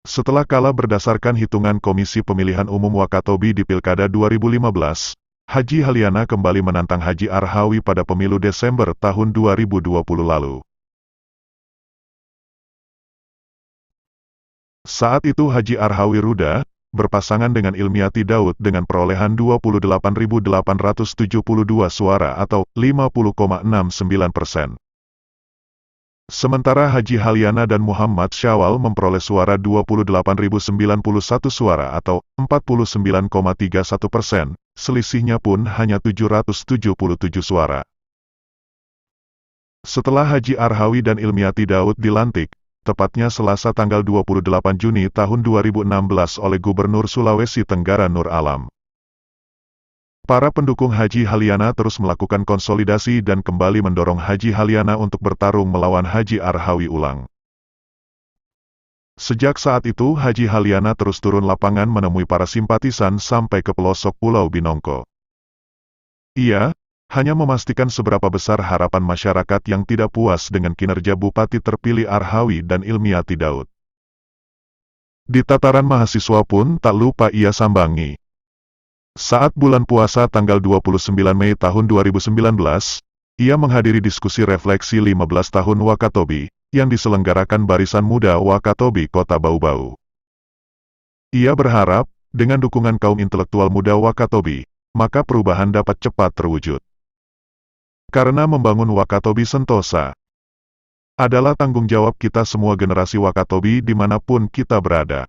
Setelah kalah berdasarkan hitungan Komisi Pemilihan Umum Wakatobi di Pilkada 2015, Haji Haliana kembali menantang Haji Arhawi pada pemilu Desember tahun 2020 lalu. Saat itu Haji Arhawi Ruda berpasangan dengan Ilmiati Daud dengan perolehan 28.872 suara atau 50,69%. Sementara Haji Haliana dan Muhammad Syawal memperoleh suara 28.091 suara atau 49,31%, selisihnya pun hanya 777 suara. Setelah Haji Arhawi dan Ilmiati Daud dilantik, tepatnya Selasa tanggal 28 Juni tahun 2016 oleh Gubernur Sulawesi Tenggara Nur Alam, para pendukung Haji Haliana terus melakukan konsolidasi dan kembali mendorong Haji Haliana untuk bertarung melawan Haji Arhawi ulang. Sejak saat itu Haji Haliana terus turun lapangan menemui para simpatisan sampai ke pelosok Pulau Binongko. Ia hanya memastikan seberapa besar harapan masyarakat yang tidak puas dengan kinerja Bupati terpilih Arhawi dan Ilmiati Daud. Di tataran mahasiswa pun tak lupa ia sambangi. Saat bulan puasa tanggal 29 Mei tahun 2019, ia menghadiri diskusi refleksi 15 tahun Wakatobi, yang diselenggarakan Barisan Muda Wakatobi Kota Bau-Bau. Ia berharap, dengan dukungan kaum intelektual muda Wakatobi, maka perubahan dapat cepat terwujud. Karena membangun Wakatobi Sentosa adalah tanggung jawab kita semua generasi Wakatobi dimanapun kita berada.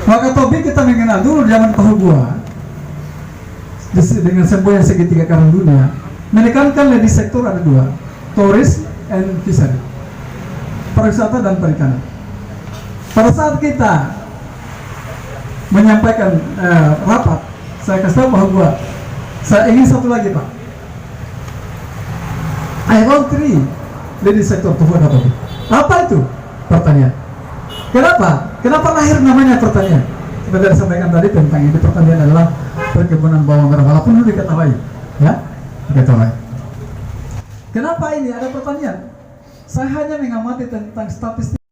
Wakatobi kita mengenal dulu zaman Pahugua dengan semboyan segitiga karang dunia. Menekankan di sektor ada dua, tourism and fishery, pariwisata dan perikanan. Pada saat kita menyampaikan rapat, saya kasih tahu Pahugua, saya ingin satu lagi Pak. I want three di sektor Wakatobi. Apa itu? Pertanyaan. Kenapa? Kenapa lahir namanya pertanian? Seperti yang disampaikan tadi tentang ini, pertanian adalah perkebunan bawang merah, walaupun itu diketahui, ya, diketahui. Kenapa ini ada pertanian? Saya hanya mengamati tentang statistik.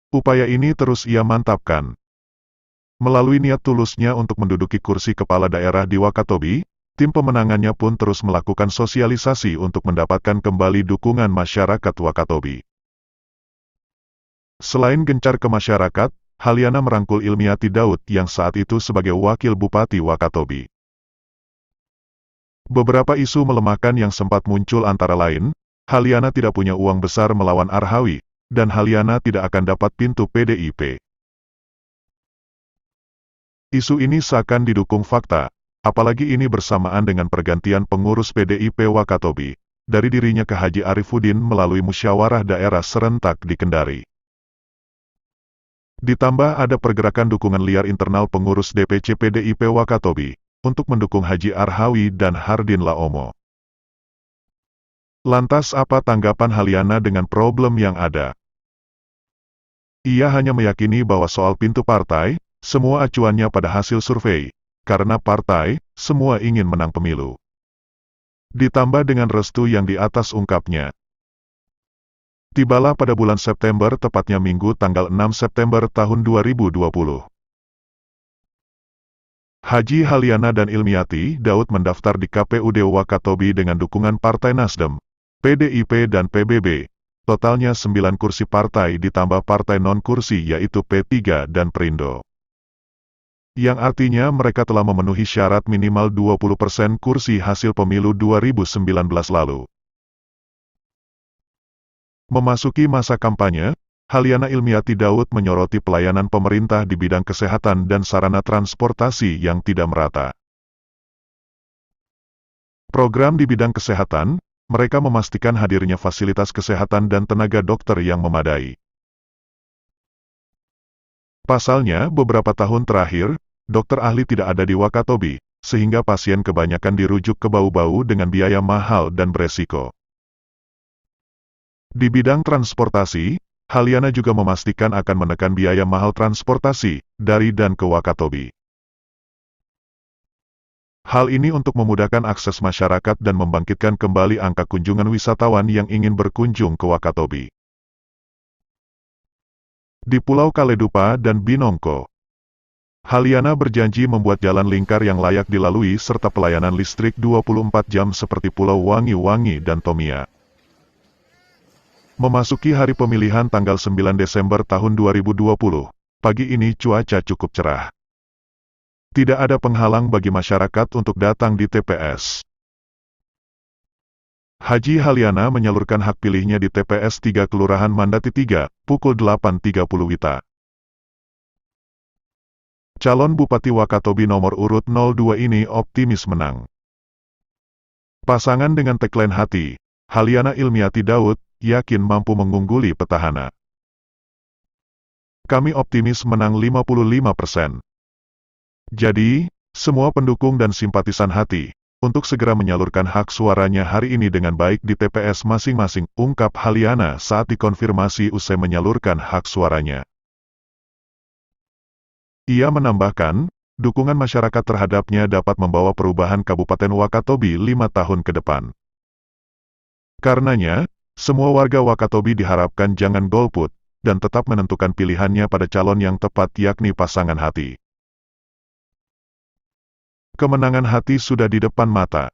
Upaya ini terus ia mantapkan. Melalui niat tulusnya untuk menduduki kursi kepala daerah di Wakatobi, tim pemenangannya pun terus melakukan sosialisasi untuk mendapatkan kembali dukungan masyarakat Wakatobi. Selain gencar ke masyarakat, Haliana merangkul Ilmiati Daud yang saat itu sebagai wakil Bupati Wakatobi. Beberapa isu melemahkan yang sempat muncul antara lain, Haliana tidak punya uang besar melawan Arhawi, dan Haliana tidak akan dapat pintu PDIP. Isu ini seakan didukung fakta, apalagi ini bersamaan dengan pergantian pengurus PDIP Wakatobi, dari dirinya ke Haji Arifuddin melalui musyawarah daerah serentak di Kendari. Ditambah ada pergerakan dukungan liar internal pengurus DPC PDIP Wakatobi, untuk mendukung Haji Arhawi dan Hardin Laomo. Lantas apa tanggapan Haliana dengan problem yang ada? Ia hanya meyakini bahwa soal pintu partai, semua acuannya pada hasil survei, karena partai, semua ingin menang pemilu. Ditambah dengan restu yang di atas ungkapnya. Tibalah pada bulan September tepatnya Minggu tanggal 6 September tahun 2020. Haji Haliana dan Ilmiati Daud mendaftar di KPUD Wakatobi dengan dukungan Partai Nasdem, PDIP dan PBB. Totalnya 9 kursi partai ditambah partai non-kursi yaitu P3 dan Perindo. Yang artinya mereka telah memenuhi syarat minimal 20% kursi hasil pemilu 2019 lalu. Memasuki masa kampanye, Haliana Ilmiati Daud menyoroti pelayanan pemerintah di bidang kesehatan dan sarana transportasi yang tidak merata. Program di bidang kesehatan, mereka memastikan hadirnya fasilitas kesehatan dan tenaga dokter yang memadai. Pasalnya, beberapa tahun terakhir, dokter ahli tidak ada di Wakatobi, sehingga pasien kebanyakan dirujuk ke Bau-Bau dengan biaya mahal dan beresiko. Di bidang transportasi, Haliana juga memastikan akan menekan biaya mahal transportasi dari dan ke Wakatobi. Hal ini untuk memudahkan akses masyarakat dan membangkitkan kembali angka kunjungan wisatawan yang ingin berkunjung ke Wakatobi. di Pulau Kaledupa dan Binongko. Haliana berjanji membuat jalan lingkar yang layak dilalui serta pelayanan listrik 24 jam seperti Pulau Wangi-Wangi dan Tomia. Memasuki hari pemilihan tanggal 9 Desember tahun 2020, pagi ini cuaca cukup cerah. Tidak ada penghalang bagi masyarakat untuk datang di TPS. Haji Haliana menyalurkan hak pilihnya di TPS 3 Kelurahan Mandati 3, pukul 8.30 WITA. Calon Bupati Wakatobi nomor urut 02 ini optimis menang. Pasangan dengan tagline hati, Haliana Ilmiati Daud, yakin mampu mengungguli petahana. Kami optimis menang 55%. Jadi, semua pendukung dan simpatisan hati, untuk segera menyalurkan hak suaranya hari ini dengan baik di TPS masing-masing, ungkap Haliana saat dikonfirmasi usai menyalurkan hak suaranya. Ia menambahkan, dukungan masyarakat terhadapnya dapat membawa perubahan Kabupaten Wakatobi 5 tahun ke depan. Karenanya, semua warga Wakatobi diharapkan jangan golput, dan tetap menentukan pilihannya pada calon yang tepat yakni pasangan hati. Kemenangan hati sudah di depan mata.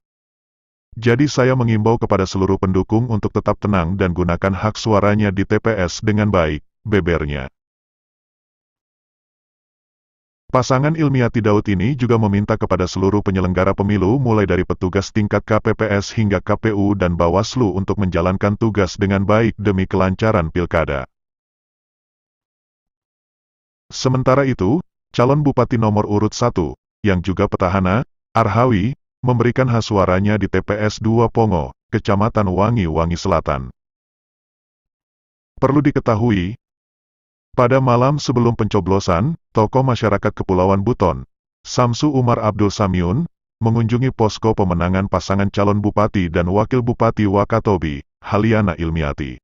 Jadi saya mengimbau kepada seluruh pendukung untuk tetap tenang dan gunakan hak suaranya di TPS dengan baik, bebernya. Pasangan Ilmiati Daud ini juga meminta kepada seluruh penyelenggara pemilu mulai dari petugas tingkat KPPS hingga KPU dan Bawaslu untuk menjalankan tugas dengan baik demi kelancaran pilkada. Sementara itu, calon Bupati nomor urut 1, yang juga petahana, Arhawi, memberikan hak suaranya di TPS 2 Pongo, Kecamatan Wangi-Wangi Selatan. Perlu diketahui, pada malam sebelum pencoblosan, tokoh masyarakat Kepulauan Buton, Samsu Umar Abdul Samiun, mengunjungi posko pemenangan pasangan calon Bupati dan Wakil Bupati Wakatobi, Haliana Ilmiati.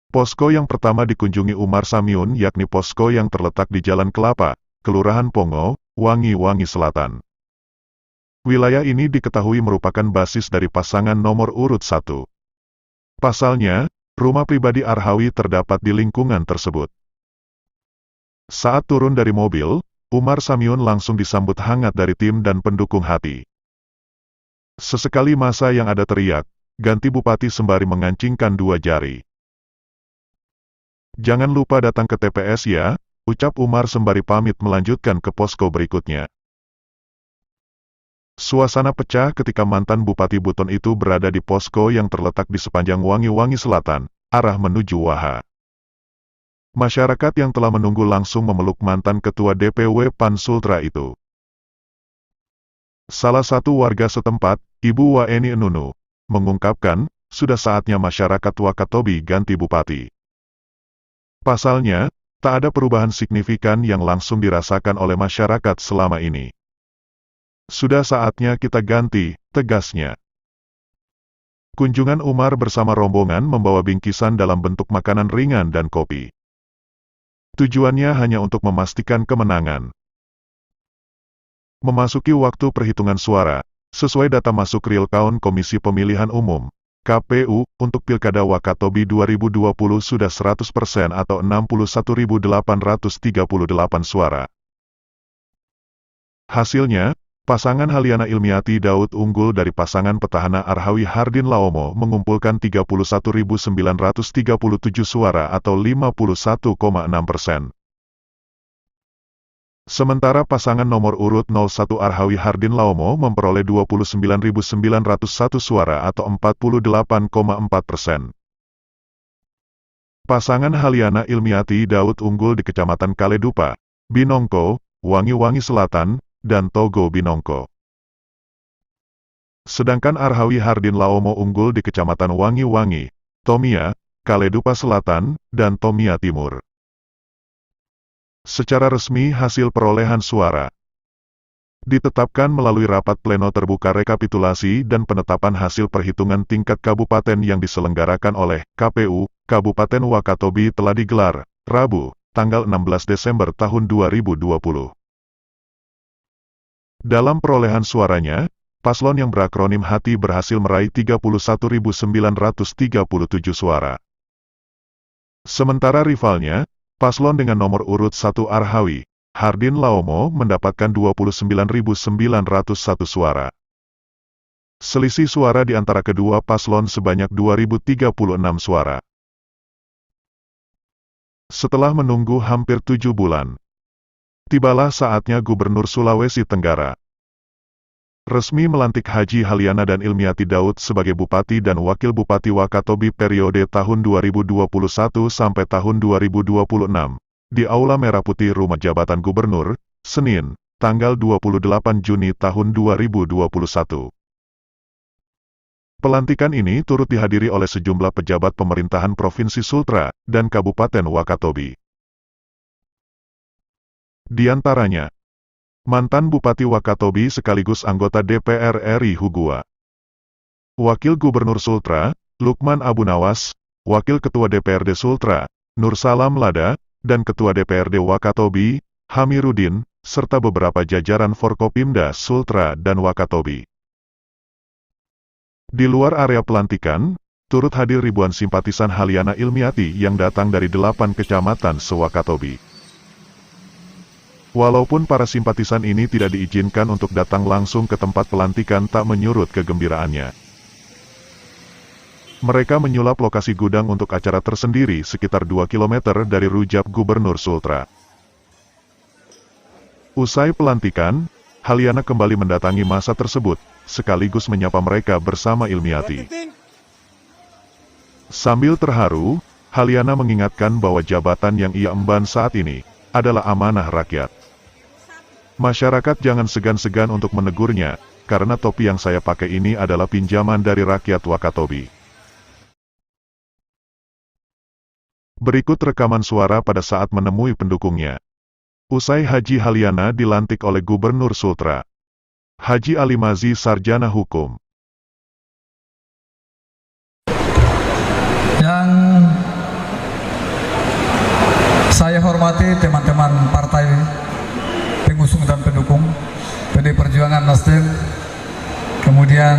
Posko yang pertama dikunjungi Umar Samiun yakni posko yang terletak di Jalan Kelapa, Kelurahan Pongo, Wangi-Wangi Selatan. Wilayah ini diketahui merupakan basis dari pasangan nomor urut 1. Pasalnya, rumah pribadi Arhawi terdapat di lingkungan tersebut. Saat turun dari mobil, Umar Samiun langsung disambut hangat dari tim dan pendukung hati. Sesekali masa yang ada teriak, "Ganti Bupati" sembari mengancingkan 2 jari. "Jangan lupa datang ke TPS ya," ucap Umar sembari pamit melanjutkan ke posko berikutnya. Suasana pecah ketika mantan Bupati Buton itu berada di posko yang terletak di sepanjang Wangi-Wangi Selatan, arah menuju Waha. Masyarakat yang telah menunggu langsung memeluk mantan Ketua DPW PAN Sultra itu. Salah satu warga setempat, Ibu Waeni Enunu, mengungkapkan, sudah saatnya masyarakat Wakatobi ganti Bupati. Pasalnya, tak ada perubahan signifikan yang langsung dirasakan oleh masyarakat selama ini. Sudah saatnya kita ganti, tegasnya. Kunjungan Umar bersama rombongan membawa bingkisan dalam bentuk makanan ringan dan kopi. Tujuannya hanya untuk memastikan kemenangan. Memasuki waktu perhitungan suara, sesuai data masuk real count Komisi Pemilihan Umum, KPU, untuk Pilkada Wakatobi 2020 sudah 100% atau 61.838 suara. Hasilnya, pasangan Haliana Ilmiati Daud unggul dari pasangan petahana Arhawi Hardin Laomo mengumpulkan 31.937 suara atau 51,6%. Sementara pasangan nomor urut 01 Arhawi Hardin Laomo memperoleh 29.901 suara atau 48,4%. Pasangan Haliana Ilmiati Daud unggul di Kecamatan Kaledupa, Binongko, Wangi-Wangi Selatan, dan Togo Binongko. Sedangkan Arhawi Hardin Laomo unggul di Kecamatan Wangi-Wangi, Tomia, Kaledupa Selatan, dan Tomia Timur. Secara resmi hasil perolehan suara ditetapkan melalui rapat pleno terbuka rekapitulasi dan penetapan hasil perhitungan tingkat kabupaten yang diselenggarakan oleh KPU Kabupaten Wakatobi telah digelar, Rabu, tanggal 16 Desember tahun 2020. Dalam perolehan suaranya, paslon yang berakronim HATI berhasil meraih 31.937 suara. Sementara rivalnya, paslon dengan nomor urut 1 Arhawi, Hardin Laomo mendapatkan 29.901 suara. Selisih suara di antara kedua paslon sebanyak 2.036 suara. Setelah menunggu hampir 7 bulan, tibalah saatnya Gubernur Sulawesi Tenggara resmi melantik Haji Haliana dan Ilmiati Daud sebagai Bupati dan Wakil Bupati Wakatobi periode tahun 2021 sampai tahun 2026, di Aula Merah Putih Rumah Jabatan Gubernur, Senin, tanggal 28 Juni tahun 2021. Pelantikan ini turut dihadiri oleh sejumlah pejabat pemerintahan Provinsi Sultra dan Kabupaten Wakatobi. Di antaranya, mantan Bupati Wakatobi sekaligus anggota DPR RI Hugua, Wakil Gubernur Sultra, Lukman Abu Nawas, Wakil Ketua DPRD Sultra, Nur Salam Lada, dan Ketua DPRD Wakatobi, Hamirudin, serta beberapa jajaran Forkopimda Sultra dan Wakatobi. Di luar area pelantikan, turut hadir ribuan simpatisan Haliana Ilmiati yang datang dari 8 kecamatan se-Wakatobi. Walaupun para simpatisan ini tidak diizinkan untuk datang langsung ke tempat pelantikan, tak menyurut kegembiraannya. Mereka menyulap lokasi gudang untuk acara tersendiri sekitar 2 km dari Rujak Gubernur Sultra. Usai pelantikan, Haliana kembali mendatangi masa tersebut, sekaligus menyapa mereka bersama Ilmiati. Sambil terharu, Haliana mengingatkan bahwa jabatan yang ia emban saat ini adalah amanah rakyat. Masyarakat jangan segan-segan untuk menegurnya, karena topi yang saya pakai ini adalah pinjaman dari rakyat Wakatobi. Berikut rekaman suara pada saat menemui pendukungnya. Usai Haji Haliana dilantik oleh Gubernur Sultra, Haji Ali Mazi Sarjana Hukum. Yang saya hormati teman-teman partai pengusung dan pendukung PD Perjuangan Nasdem, kemudian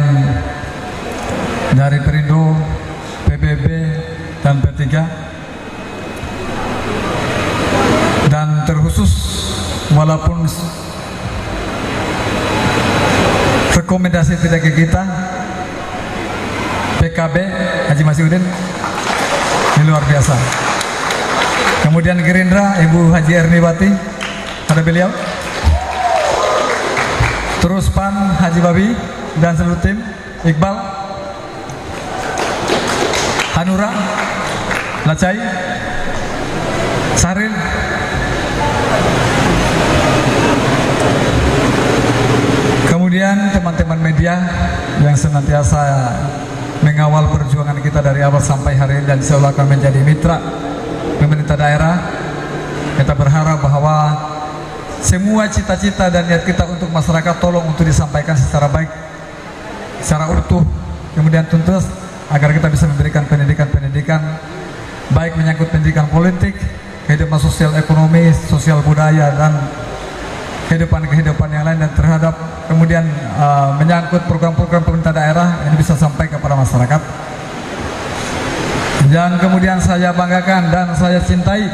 dari Perindo, PBB, dan P3, dan terkhusus walaupun rekomendasi tidak ke kita, PKB Haji Masihudin, ini luar biasa. Kemudian Gerindra Ibu Haji Erniwati, ada beliau. Terus PAN Haji Babi dan seluruh tim, Iqbal, Hanura, Lacai, Saril, kemudian teman-teman media yang senantiasa mengawal perjuangan kita dari awal sampai hari ini dan insya Allah akan menjadi mitra pemerintah daerah. Kita berharap bahwa semua cita-cita dan niat kita untuk masyarakat tolong untuk disampaikan secara baik, secara utuh, kemudian tuntas agar kita bisa memberikan pendidikan-pendidikan baik menyangkut pendidikan politik, kehidupan sosial ekonomi, sosial budaya, dan kehidupan yang lain, dan terhadap kemudian menyangkut program-program pemerintah daerah ini bisa sampai kepada masyarakat. Yang kemudian saya banggakan dan saya cintai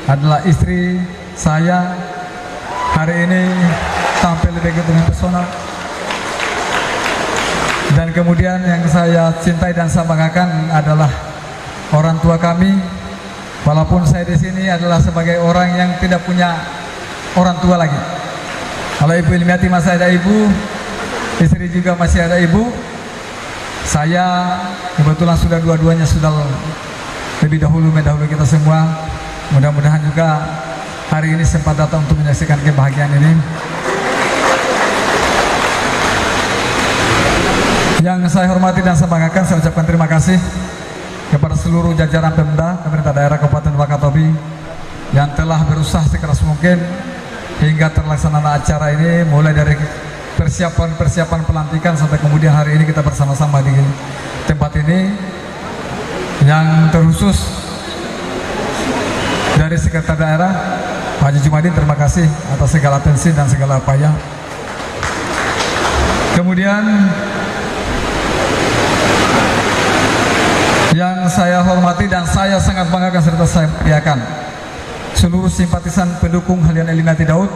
adalah istri saya. Hari ini tampil begitu personal. Dan kemudian yang saya cintai dan saya banggakan adalah orang tua kami. Walaupun saya di sini adalah sebagai orang yang tidak punya orang tua lagi. Kalau Ibu Ilmiati masih ada ibu, istri juga masih ada ibu. Saya kebetulan sudah dua-duanya sudah lebih dahulu mendahului kita semua. Mudah-mudahan juga hari ini sempat datang untuk menyaksikan kebahagiaan ini. Yang saya hormati dan saya banggakan, saya ucapkan terima kasih kepada seluruh jajaran Pemda, pemerintah daerah Kabupaten Wakatobi yang telah berusaha sekeras mungkin hingga terlaksana acara ini, mulai dari persiapan pelantikan sampai kemudian hari ini kita bersama-sama di tempat ini. Yang terkhusus dari Sekretariat Daerah Haji Jumadin, terima kasih atas segala atensi dan segala upaya. Kemudian yang saya hormati dan saya sangat banggakan serta saya muliakan seluruh simpatisan pendukung Halian Elinati Daud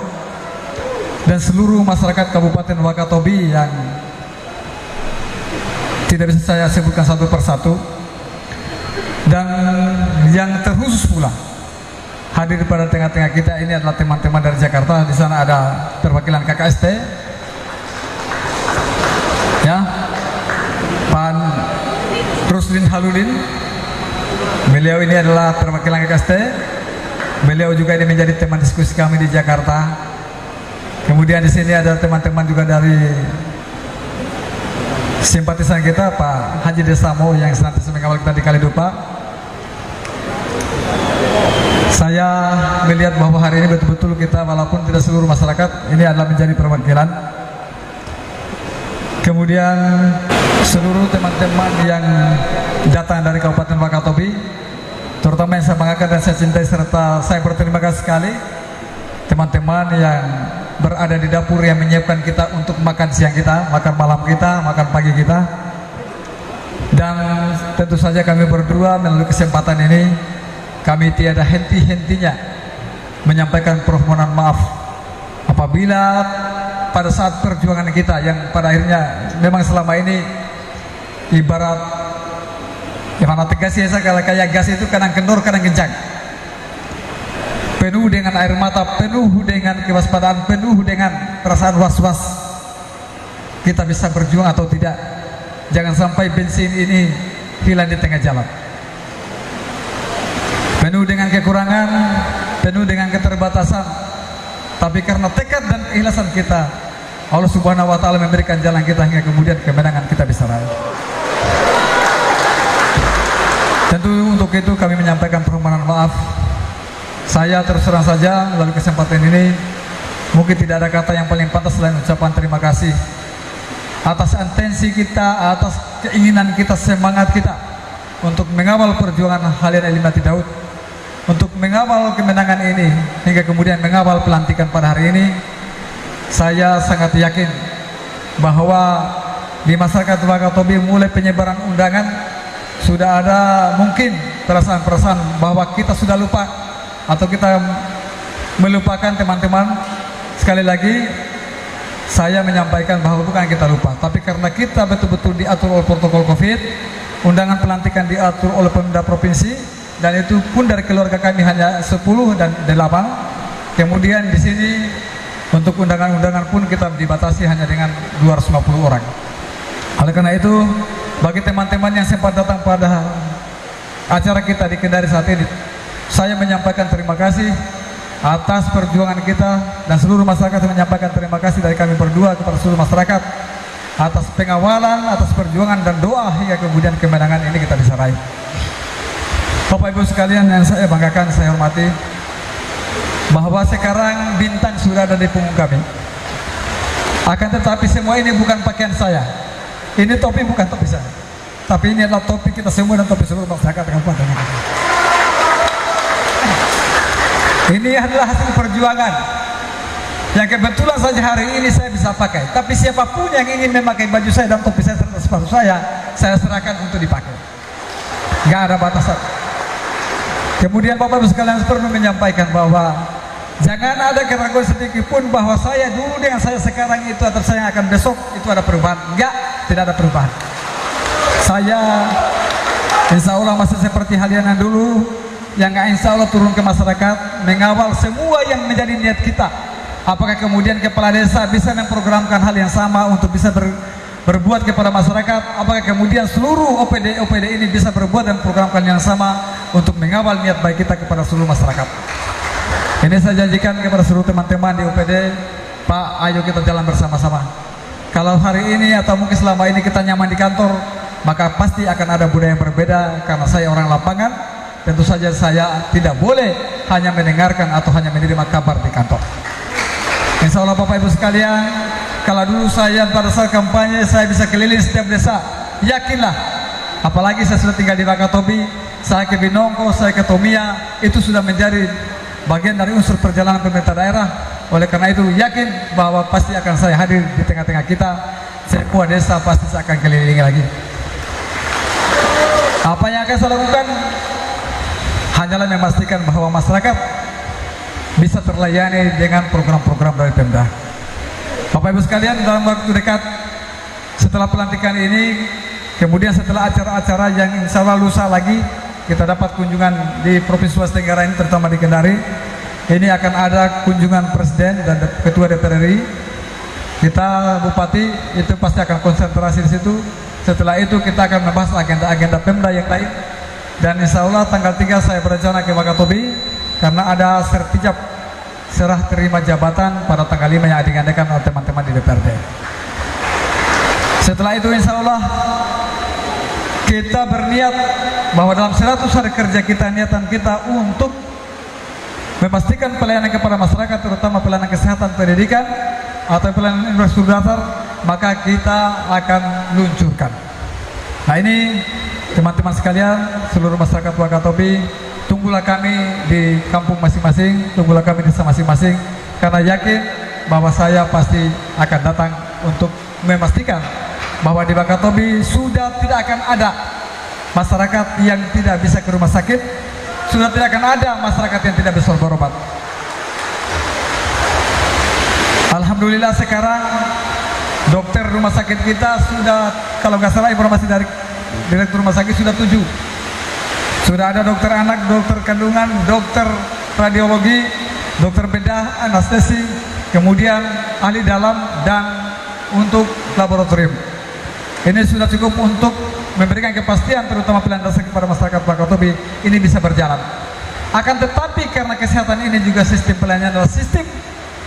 dan seluruh masyarakat Kabupaten Wakatobi yang tidak bisa saya sebutkan satu persatu, dan yang terkhusus pula hadir pada tengah-tengah kita ini adalah teman-teman dari Jakarta. Di sana ada perwakilan KKST, ya, Pak Rusdin Haludin. Beliau ini adalah perwakilan KKST. Beliau juga ini menjadi teman diskusi kami di Jakarta. Kemudian di sini ada teman-teman juga dari simpatisan kita, Pak Haji Desamo yang senantiasa mengawal kita di Kalidupa. Saya melihat bahwa hari ini betul-betul kita, walaupun tidak seluruh masyarakat, ini adalah menjadi perwakilan. Kemudian seluruh teman-teman yang datang dari Kabupaten Wakatobi, terutama yang saya banggakan dan saya cintai serta saya berterima kasih sekali teman-teman yang berada di dapur yang menyiapkan kita untuk makan siang kita, makan malam kita, makan pagi kita. Dan tentu saja kami berdua melalui kesempatan ini, kami tiada henti-hentinya menyampaikan permohonan maaf apabila pada saat perjuangan kita yang pada akhirnya memang selama ini ibarat gimana tegasnya, saya kalau kayak gas itu kadang kendor kadang kencang, penuh dengan air mata, penuh dengan kewaspadaan, penuh dengan perasaan was-was kita bisa berjuang atau tidak. Jangan sampai bensin ini hilang di tengah jalan. Penuh dengan kekurangan, penuh dengan keterbatasan, tapi karena tekad dan keikhlasan kita, Allah Subhanahu wa Ta'ala memberikan jalan kita hingga kemudian kemenangan kita bisa raih. Tentu untuk itu kami menyampaikan permohonan maaf. Saya terus terang saja melalui kesempatan ini, mungkin tidak ada kata yang paling pantas selain ucapan terima kasih atas intensi kita, atas keinginan kita, semangat kita untuk mengawal perjuangan Halian Elinati Daud, untuk mengawal kemenangan ini hingga kemudian mengawal pelantikan pada hari ini. Saya sangat yakin bahwa di masyarakat Wakatobi mulai penyebaran undangan sudah ada mungkin perasaan-perasaan bahwa kita sudah lupa atau kita melupakan teman-teman. Sekali lagi saya menyampaikan bahwa bukan kita lupa, tapi karena kita betul-betul diatur oleh protokol COVID, undangan pelantikan diatur oleh pemerintah provinsi, dan itu pun dari keluarga kami hanya 10 dan 8. Kemudian di sini untuk undangan-undangan pun kita dibatasi hanya dengan 250 orang. Oleh karena itu, bagi teman-teman yang sempat datang pada acara kita di Kendari saat ini, saya menyampaikan terima kasih atas perjuangan kita, dan seluruh masyarakat menyampaikan terima kasih dari kami berdua kepada seluruh masyarakat atas pengawalan, atas perjuangan dan doa hingga kemudian kemenangan ini kita bisa raih. Bapak Ibu sekalian yang saya banggakan, saya hormati, bahwa sekarang bintang sudah ada di punggung kami. Akan tetapi semua ini bukan pakaian saya. Ini topi bukan topi saya, tapi ini adalah topi kita semua dan topi seluruh masyarakat dengan Kabupaten Wakatobi. Ini adalah hasil perjuangan yang kebetulan saja hari ini saya bisa pakai. Tapi siapapun yang ingin memakai baju saya dan topi saya serta sepatu saya serahkan untuk dipakai. Nggak ada batasan. Kemudian Bapak Ibu sekalian perlu menyampaikan bahwa jangan ada keraguan sedikit pun bahwa saya dulu dengan saya sekarang itu atau saya yang akan besok itu ada perubahan. Enggak, tidak ada perubahan. Saya insya Allah masih seperti Halian yang dulu, yang insya Allah turun ke masyarakat, mengawal semua yang menjadi niat kita. Apakah kemudian kepala desa bisa memprogramkan hal yang sama untuk bisa berbuat kepada masyarakat? Apakah kemudian seluruh OPD ini bisa berbuat dan programkan yang sama untuk mengawal niat baik kita kepada seluruh masyarakat? Ini saya janjikan kepada seluruh teman-teman di OPD, Pak, ayo kita jalan bersama-sama. Kalau hari ini atau mungkin selama ini kita nyaman di kantor, maka pasti akan ada budaya yang berbeda. Karena saya orang lapangan, tentu saja saya tidak boleh hanya mendengarkan atau hanya menerima kabar di kantor. Insya Allah Bapak Ibu sekalian, kalau dulu saya pada saat kampanye saya bisa keliling setiap desa, yakinlah, apalagi saya sudah tinggal di Wakatobi, saya ke Binongko, saya ke Tomia, itu sudah menjadi bagian dari unsur perjalanan pemerintah daerah. Oleh karena itu yakin bahwa pasti akan saya hadir di tengah-tengah kita. Sebuah desa pasti saya akan kelilingi lagi. Apa yang akan saya lakukan hanyalah memastikan bahwa masyarakat bisa terlayani dengan program-program dari Pemda. Bapak Ibu sekalian, dalam waktu dekat setelah pelantikan ini, kemudian setelah acara-acara yang insya Allah lusa lagi kita dapat kunjungan di Provinsi Sulawesi Tenggara ini, terutama di Kendari, ini akan ada kunjungan Presiden dan Ketua DPR RI. Kita Bupati itu pasti akan konsentrasi di situ. Setelah itu kita akan membahas agenda-agenda Pemda yang lain. Dan insya Allah tanggal 3 saya berencana ke Wakatobi karena ada sertijab serah terima jabatan pada tanggal 5 yang digandakan oleh teman-teman di DPRD. Setelah itu insya Allah kita berniat bahwa dalam 100 hari kerja kita, niatan kita untuk memastikan pelayanan kepada masyarakat, terutama pelayanan kesehatan, pendidikan atau pelayanan infrastruktur dasar, maka kita akan luncurkan. Nah ini teman-teman sekalian, seluruh masyarakat Wakatobi, tunggulah kami di kampung masing-masing, tunggulah kami di desa masing-masing, karena yakin bahwa saya pasti akan datang untuk memastikan bahwa di Wakatobi sudah tidak akan ada masyarakat yang tidak bisa ke rumah sakit, sudah tidak akan ada masyarakat yang tidak bisa berobat. Alhamdulillah sekarang dokter rumah sakit kita sudah, kalau nggak salah informasi dari direktur rumah sakit, sudah 7. Sudah ada dokter anak, dokter kandungan, dokter radiologi, dokter bedah, anestesi, kemudian ahli dalam dan untuk laboratorium. Ini sudah cukup untuk memberikan kepastian terutama pelayanan dasar kepada masyarakat Wakatobi ini bisa berjalan. Akan tetapi karena kesehatan ini juga sistem pelayanan adalah sistem,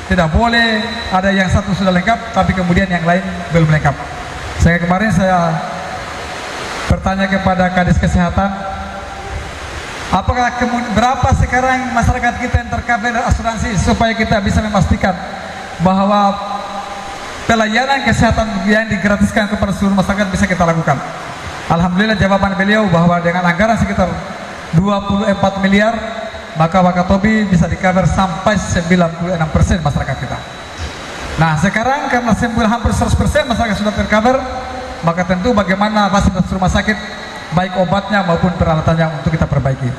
tidak boleh ada yang satu sudah lengkap tapi kemudian yang lain belum lengkap. Kemarin saya bertanya kepada Kadis Kesehatan, apakah berapa sekarang masyarakat kita yang tercover asuransi supaya kita bisa memastikan bahwa pelayanan kesehatan yang digratiskan kepada seluruh masyarakat bisa kita lakukan. Alhamdulillah jawaban beliau bahwa dengan anggaran sekitar 24 miliar maka Wakatobi bisa di-cover sampai 96% masyarakat kita. Nah sekarang karena hampir 100% masyarakat sudah tercover, maka tentu bagaimana fasilitas rumah sakit baik obatnya maupun peralatannya untuk kita perbaiki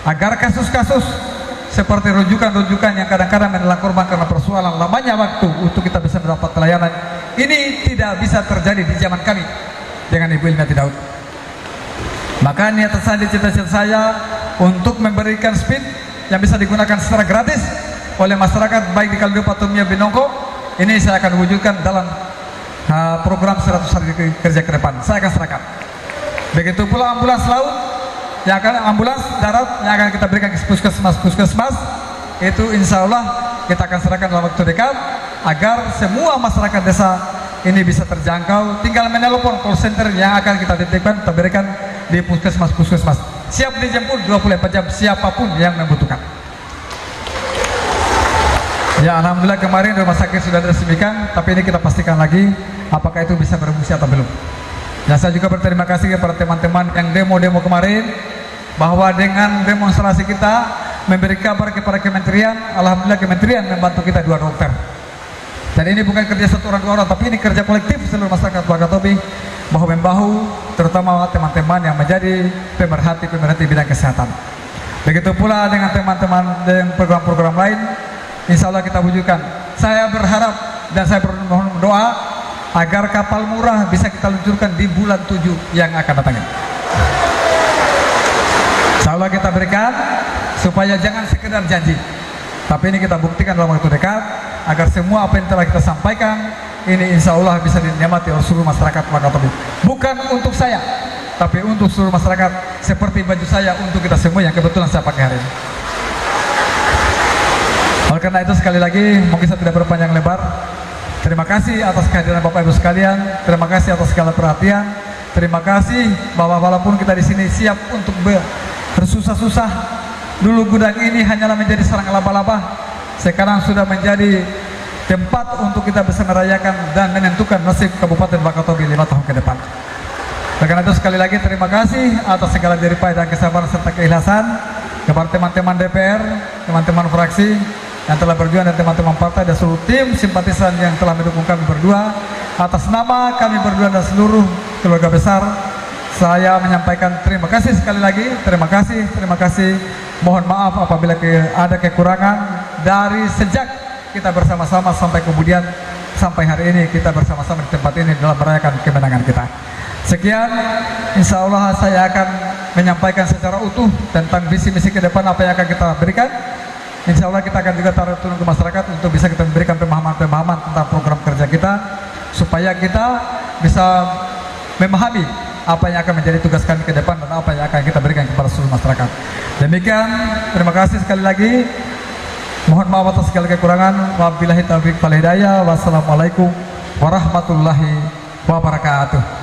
agar kasus-kasus seperti rujukan-rujukan yang kadang-kadang menelan korban karena persoalan lamanya waktu untuk kita bisa mendapat pelayanan ini tidak bisa terjadi di zaman kami dengan Ibu Ilmiati Daud. Maka niatan saya, cita-cita saya untuk memberikan speed yang bisa digunakan secara gratis oleh masyarakat baik di Kalidupa Tumia Binongko, ini saya akan wujudkan dalam program 100 hari kerja ke depan. Saya akan serahkan. Begitu pula ambulans laut, yang akan ambulans darat yang akan kita berikan ke puskesmas, itu insya Allah kita akan serahkan dalam waktu dekat agar semua masyarakat desa ini bisa terjangkau. Tinggal menelpon call center yang akan kita titipkan, kita berikan di puskesmas. Siap dijemput 24 jam siapapun yang membutuhkan. Ya alhamdulillah kemarin rumah sakit sudah diresmikan, tapi ini kita pastikan lagi apakah itu bisa berfungsi atau belum. Ya saya juga berterima kasih kepada teman-teman yang demo kemarin bahwa dengan demonstrasi kita memberi kabar kepada kementerian, alhamdulillah kementerian membantu kita 2 dokter. Dan ini bukan kerja satu orang 2 orang, tapi ini kerja kolektif seluruh masyarakat Wakatobi bahu-membahu, terutama teman-teman yang menjadi pemerhati bidang kesehatan. Begitu pula dengan teman-teman dengan program-program lain, insya Allah kita wujudkan. Saya berharap dan saya bermohon doa agar kapal murah bisa kita luncurkan di bulan 7 yang akan datang. Insya Allah kita berikan supaya jangan sekedar janji, tapi ini kita buktikan dalam waktu dekat agar semua apa yang telah kita sampaikan ini insya Allah bisa dinikmati oleh seluruh masyarakat Wakatobi. Bukan untuk saya, tapi untuk seluruh masyarakat, seperti baju saya untuk kita semua yang kebetulan saya pakai hari ini. Oleh karena itu sekali lagi mungkin saya tidak berpanjang lebar. Terima kasih atas kehadiran Bapak Ibu sekalian. Terima kasih atas segala perhatian. Terima kasih bahwa walaupun kita di sini siap untuk bersusah-susah, dulu gudang ini hanyalah menjadi sarang laba-laba, sekarang sudah menjadi tempat untuk kita bisa merayakan dan menentukan nasib Kabupaten Wakatobi 5 tahun ke depan. Karena itu sekali lagi terima kasih atas segala jeripaya dan kesabaran serta keikhlasan kepada teman-teman DPR, teman-teman fraksi yang telah berjuang dan teman-teman partai dan seluruh tim simpatisan yang telah mendukung kami berdua. Atas nama kami berdua dan seluruh keluarga besar, saya menyampaikan terima kasih sekali lagi, terima kasih. Mohon maaf apabila ada kekurangan dari sejak kita bersama-sama sampai kemudian sampai hari ini kita bersama-sama di tempat ini dalam merayakan kemenangan kita. Sekian, insya Allah saya akan menyampaikan secara utuh tentang visi misi ke depan apa yang akan kita berikan. Insya Allah kita akan juga taruh turun ke masyarakat untuk bisa kita memberikan pemahaman-pemahaman tentang program kerja kita supaya kita bisa memahami apa yang akan menjadi tugas kami ke depan dan apa yang akan kita berikan kepada seluruh masyarakat. Demikian, terima kasih sekali lagi. Mohon maaf atas segala kekurangan. Wabillahi taufiq wal hidayah. Wassalamualaikum warahmatullahi wabarakatuh.